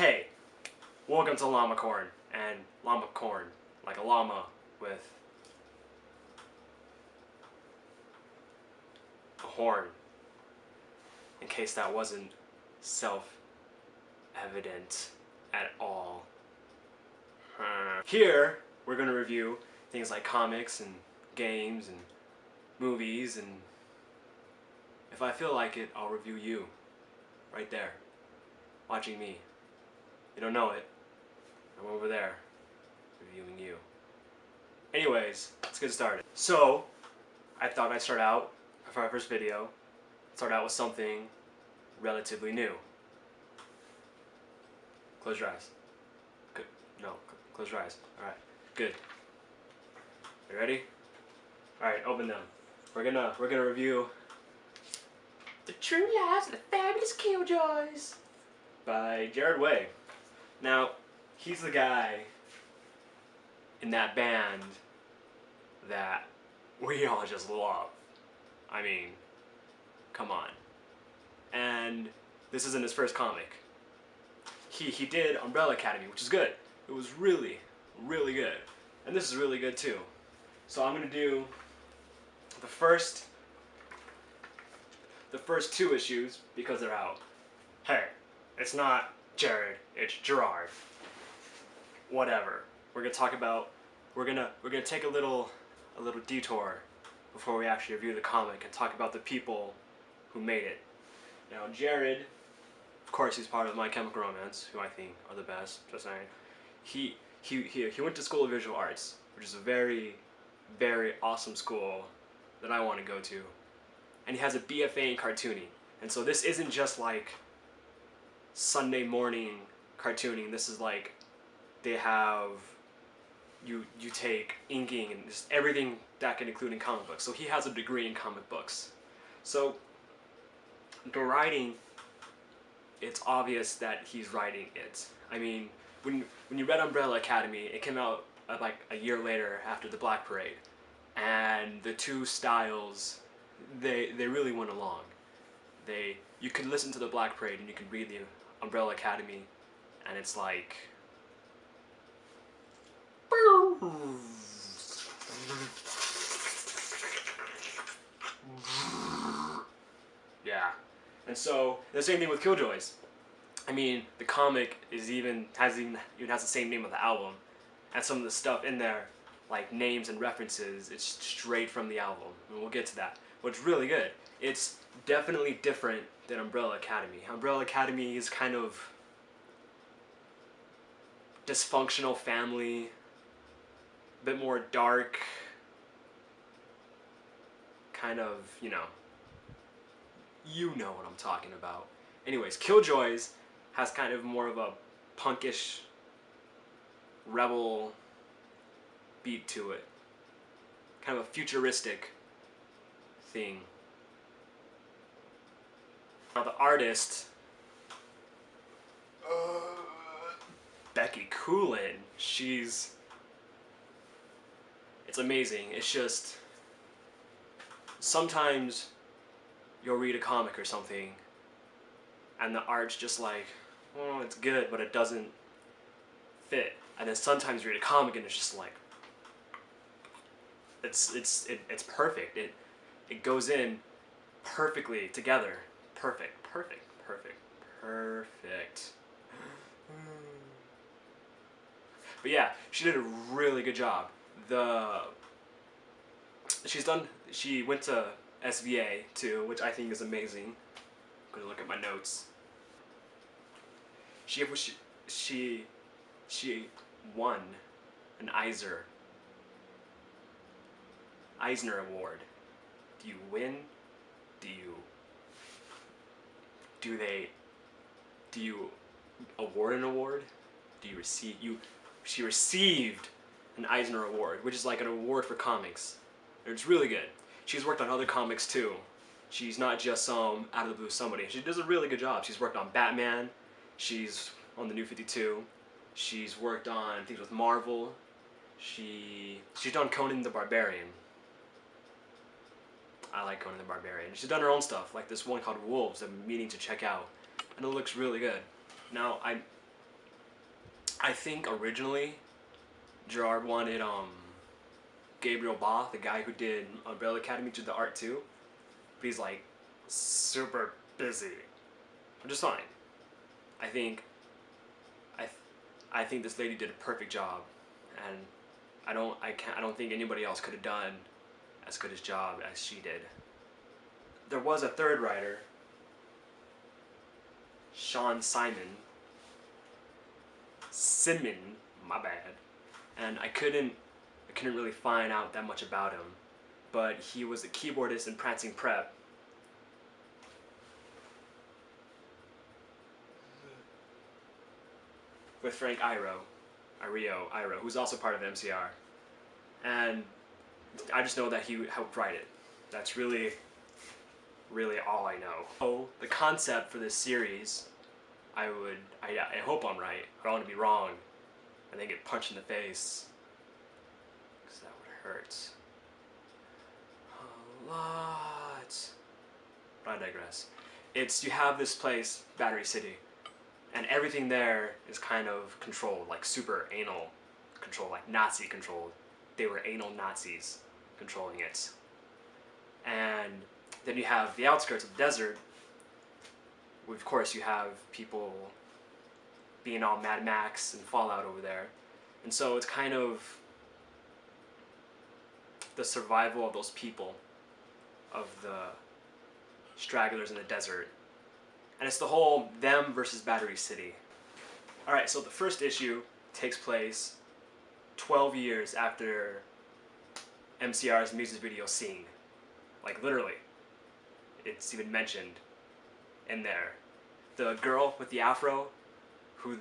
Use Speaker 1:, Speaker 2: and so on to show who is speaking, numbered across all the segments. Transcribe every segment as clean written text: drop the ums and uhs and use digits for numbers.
Speaker 1: Hey, welcome to Llama Corn, and llama corn, like a llama with a horn, in case that wasn't self-evident at all. Here, we're going to review things like comics and games and movies, and if I feel like it, I'll review you, right there, watching me. You don't know it, I'm over there, reviewing you. Anyways, let's get started. So, I thought I'd start out, for our first video, start out with something relatively new. Close your eyes. Good. No, close your eyes. Alright, good. You ready? Alright, open them. We're gonna review The True Lives of the Fabulous Killjoys by Jared Way. Now, he's the guy in that band that we all just love. I mean, come on. And this isn't his first comic. He did Umbrella Academy, which is good. It was really, really good. And this is really good too. So I'm gonna do the first two issues because they're out. Hey, it's not Jared, it's Gerard. Whatever. We're gonna talk about we're gonna take a little detour before we actually review the comic and talk about the people who made it. Now Jared, of course, he's part of My Chemical Romance, who I think are the best, just saying. He went to School of Visual Arts, which is a very, very awesome school that I want to go to. And he has a BFA in cartooning. And so this isn't just like Sunday morning cartooning. This is like they have you take inking and just everything that can include in comic books. So he has a degree in comic books. So the writing, it's obvious that he's writing it. I mean, when you read Umbrella Academy, it came out like a year later after the Black Parade, and the two styles, they really went along. You could listen to the Black Parade and you could read the Umbrella Academy, and it's like yeah. And so the same thing with Killjoys. I mean, the comic has the same name of the album, and some of the stuff in there, like names and references, it's straight from the album, and we'll get to that. But it's really good. It's definitely different than Umbrella Academy. Umbrella Academy is kind of dysfunctional family, a bit more dark, kind of, you know what I'm talking about. Anyways, Killjoys has kind of more of a punkish, rebel beat to it. Kind of a futuristic thing. Now the artist, Becky Coolin, it's amazing. It's just, sometimes you'll read a comic or something and the art's just like, oh, it's good, but it doesn't fit. And then sometimes you read a comic and it's just like, it's perfect. It goes in perfectly together. Perfect. But yeah, she did a really good job. She went to SVA too, which I think is amazing. I'm gonna look at my notes. She won an Eisner Award. Do you win? Do you award an award? Do you receive? She received an Eisner Award, which is like an award for comics. It's really good. She's worked on other comics too. She's not just some out of the blue somebody. She does a really good job. She's worked on Batman. She's on the New 52. She's worked on things with Marvel. She's done Conan the Barbarian. I like Conan the Barbarian. She's done her own stuff, like this one called Wolves I'm meaning to check out. And it looks really good. Now, I think originally Gerard wanted Gabriel Ba, the guy who did Umbrella Academy, to the art too, but he's like super busy, which is fine. I think I think this lady did a perfect job, and I don't think anybody else could have done as good a job as she did. There was a third writer, Sean Simon, my bad, and I couldn't really find out that much about him, but he was a keyboardist in Prancing Prep. With Frank Iero, who's also part of MCR. And I just know that he helped write it. That's really all I know. So the concept for this series, I hope I'm right. I don't want to be wrong and then get punched in the face, because that would hurt a lot. But I digress. You have this place, Battery City, and everything there is kind of controlled, like super anal controlled, like Nazi controlled. They were anal Nazis controlling it. And then you have the outskirts of the desert. Of course, you have people being all Mad Max and Fallout over there. And so it's kind of the survival of those people, of the stragglers in the desert. And it's the whole them versus Battery City. Alright, so the first issue takes place 12 years after MCR's music video Sing. Like literally. It's even mentioned in there. The girl with the afro who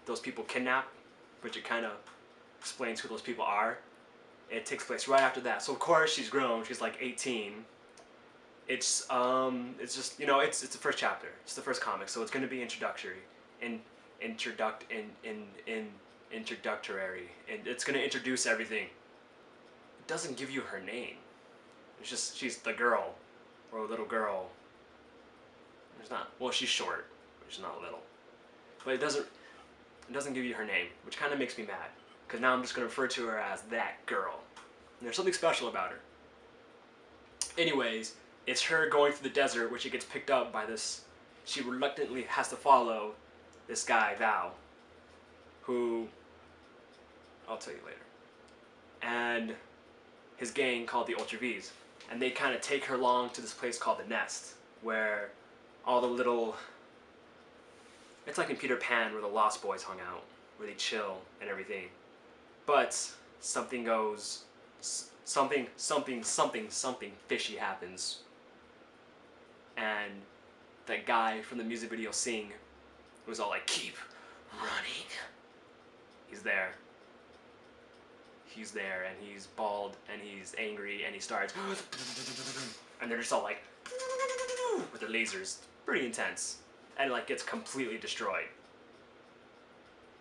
Speaker 1: those people kidnap, which it kind of explains who those people are. It takes place right after that. So of course she's grown, she's like 18. It's just, you know, it's the first chapter. It's the first comic, so it's going to be introductory, and it's going to introduce everything. It doesn't give you her name. It's just she's the girl, or a little girl. There's not. Well, she's short, but she's not little. But it doesn't give you her name, which kind of makes me mad, because now I'm just going to refer to her as that girl. And there's something special about her. Anyways. It's her going through the desert, where she gets picked up by this. She reluctantly has to follow this guy, Val, who I'll tell you later, and his gang called the Ultra V's. And they kind of take her along to this place called the Nest, where all the little. It's like in Peter Pan, where the Lost Boys hung out, where they chill and everything. But something goes. Something fishy happens. And that guy from the music video Sing was all like, keep running. He's there. He's there, and he's bald, and he's angry, and he starts, and they're just all like, with their lasers. Pretty intense. And it like gets completely destroyed.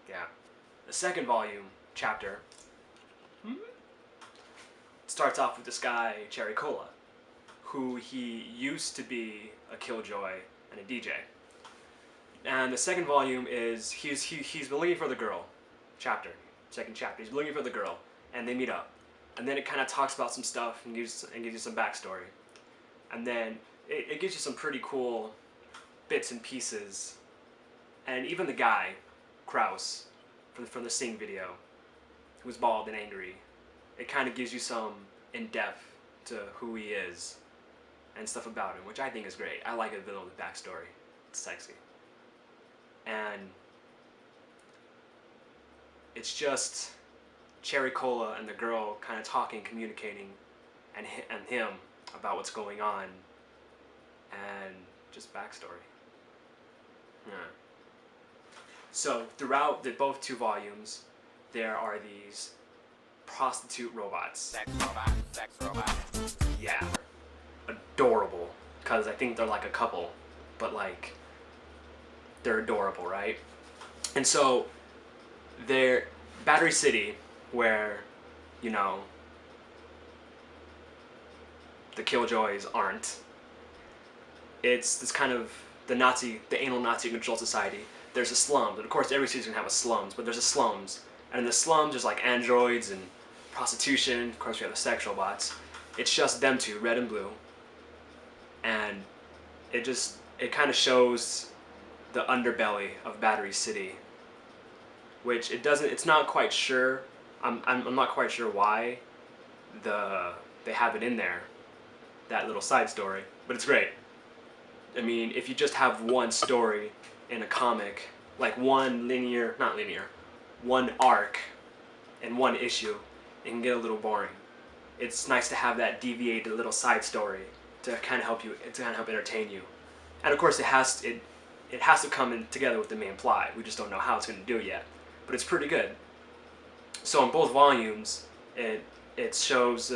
Speaker 1: Yeah. The second volume, chapter, starts off with this guy, Cherry Cola, who he used to be a Killjoy and a DJ. And the second volume is he's been looking for the girl. Second chapter. He's looking for the girl, and they meet up. And then it kind of talks about some stuff and gives you some backstory. And then it gives you some pretty cool bits and pieces. And even the guy, Kraus, from the Sing video, who's bald and angry, it kind of gives you some in-depth to who he is and stuff about him, which I think is great. I like a villain with backstory. It's sexy. And it's just Cherry Cola and the girl kind of talking, communicating, and him about what's going on, and just backstory. Yeah. So throughout both two volumes, there are these prostitute robots. Sex robot. Yeah. Adorable. Because I think they're like a couple, but like, they're adorable, right? And so, they're Battery City, where, you know, the Killjoys aren't. It's this kind of the anal Nazi controlled society. there's a slums, and of course every city's gonna have a slums, but there's a slums, and in the slums there's like androids and prostitution. Of course we have the sex robots. It's just them two, red and blue, and it kind of shows the underbelly of Battery City, which it's not quite sure. I'm not quite sure why they have it in there, that little side story, but it's great. I mean, if you just have one story in a comic, like one arc in one issue, it can get a little boring. It's nice to have that deviated little side story to kind of help entertain you. And of course it has to come in together with the main plot. We just don't know how it's going to do it yet, but it's pretty good. So in both volumes, it shows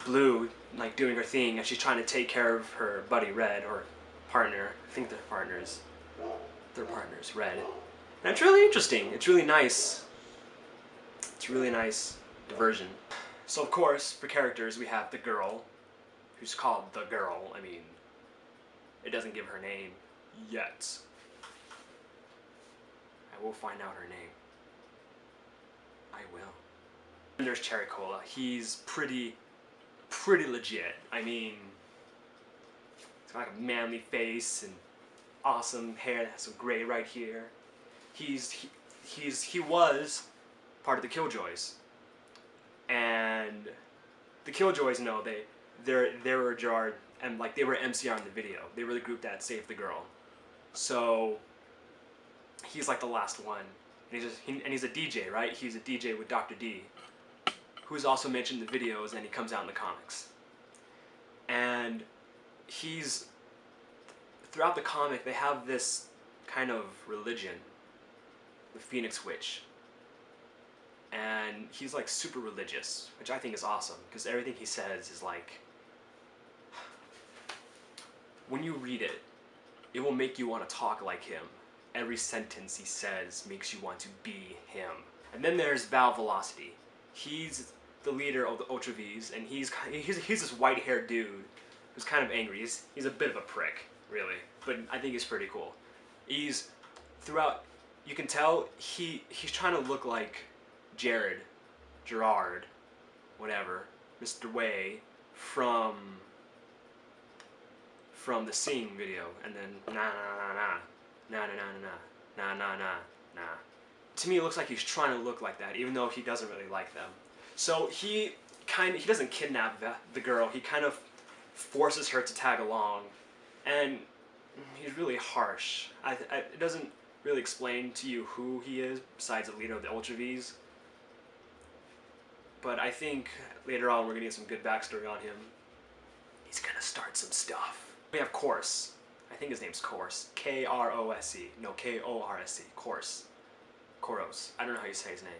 Speaker 1: Blue like doing her thing, and she's trying to take care of her buddy Red, or partner. I think they're partners. They're partners, Red. And it's really interesting. It's really nice. It's really nice diversion. So of course, for characters, we have the girl, who's called the Girl. I mean, it doesn't give her name yet. I will find out her name. I will. And there's Cherry Cola. He's pretty legit. I mean, he's got like a manly face and awesome hair that has some gray right here. He was part of the Killjoys, and the Killjoys, no, they were Gerard, and like they were MCR in the video. They were the group that saved the girl. So he's like the last one, and he's a DJ, right? He's a DJ with Dr. D, who's also mentioned in the videos, and he comes out in the comics. And throughout the comic, they have this kind of religion, the Phoenix Witch. And he's like super religious, which I think is awesome, because everything he says is like, when you read it, it will make you want to talk like him. Every sentence he says makes you want to be him. And then there's Val Velocity. He's the leader of the Ultra V's, and he's this white-haired dude who's kind of angry. He's a bit of a prick, really, but I think he's pretty cool. Throughout, you can tell he's trying to look like Gerard, whatever, Mr. Way from the Sing video, and then nah. To me, it looks like he's trying to look like that, even though he doesn't really like them. So he doesn't kidnap the girl. He kind of forces her to tag along, and he's really harsh. It doesn't really explain to you who he is besides the leader of the Ultra V's. But I think later on we're gonna get some good backstory on him. He's gonna start some stuff. We have Korse. I think his name's Korse. K-R-O-S-E. No, K-O-R-S-E. Korse. Koros. I don't know how you say his name.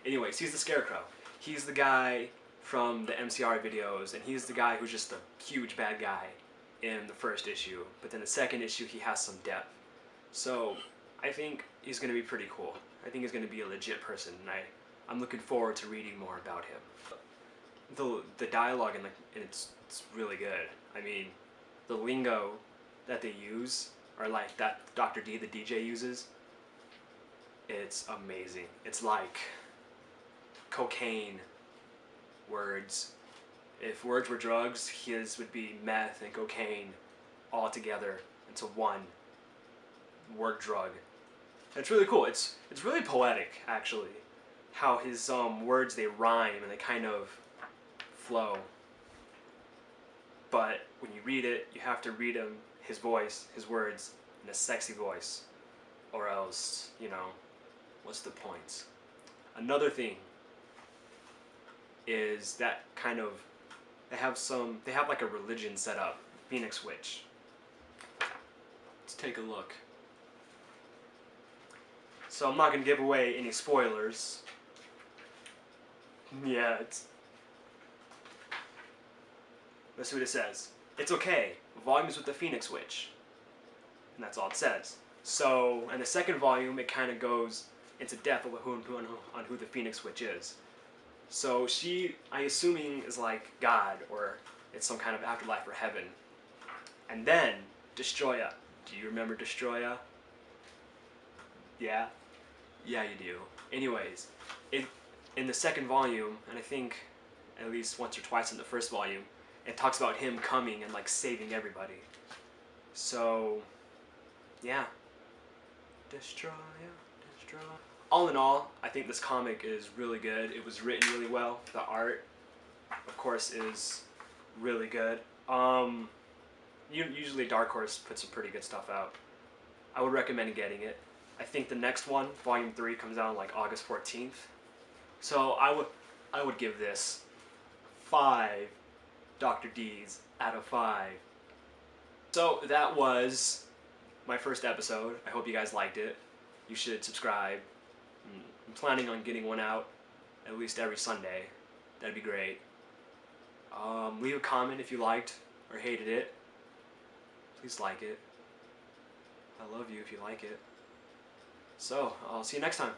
Speaker 1: Anyways, he's the Scarecrow. He's the guy from the MCR videos, and he's the guy who's just a huge bad guy in the first issue. But then the second issue, he has some depth. So I think he's going to be pretty cool. I think he's going to be a legit person, and I'm looking forward to reading more about him. The dialogue it's really good. I mean, the lingo that they use, or like that Dr. D, the DJ, uses, it's amazing. It's like cocaine words. If words were drugs, his would be meth and cocaine all together into one word drug. And it's really cool. It's really poetic, actually, how his words, they rhyme and they kind of flow. But when you read it, you have to read his voice, his words, in a sexy voice, or else, you know, what's the point? Another thing is that kind of, they have like a religion set up, Phoenix Witch. Let's take a look. So I'm not going to give away any spoilers yet. Let's see what it says. It's okay. Volumes with the Phoenix Witch. And that's all it says. So, in the second volume, it kind of goes into depth on who the Phoenix Witch is. So she, I'm assuming, is like God, or it's some kind of afterlife or heaven. And then, Destroya. Do you remember Destroya? Yeah? Yeah, you do. Anyways, in the second volume, and I think at least once or twice in the first volume, it talks about him coming and like saving everybody. So, yeah. Destroy, destroy. All in all, I think this comic is really good. It was written really well. The art, of course, is really good. Usually Dark Horse puts some pretty good stuff out. I would recommend getting it. I think the next one, Volume 3, comes out on like August 14th. So I would give this 5 Dr. D's out of 5. So that was my first episode. I hope you guys liked it. You should subscribe. I'm planning on getting one out at least every Sunday. That'd be great. Leave a comment if you liked or hated it. Please like it. I love you if you like it. So, I'll see you next time.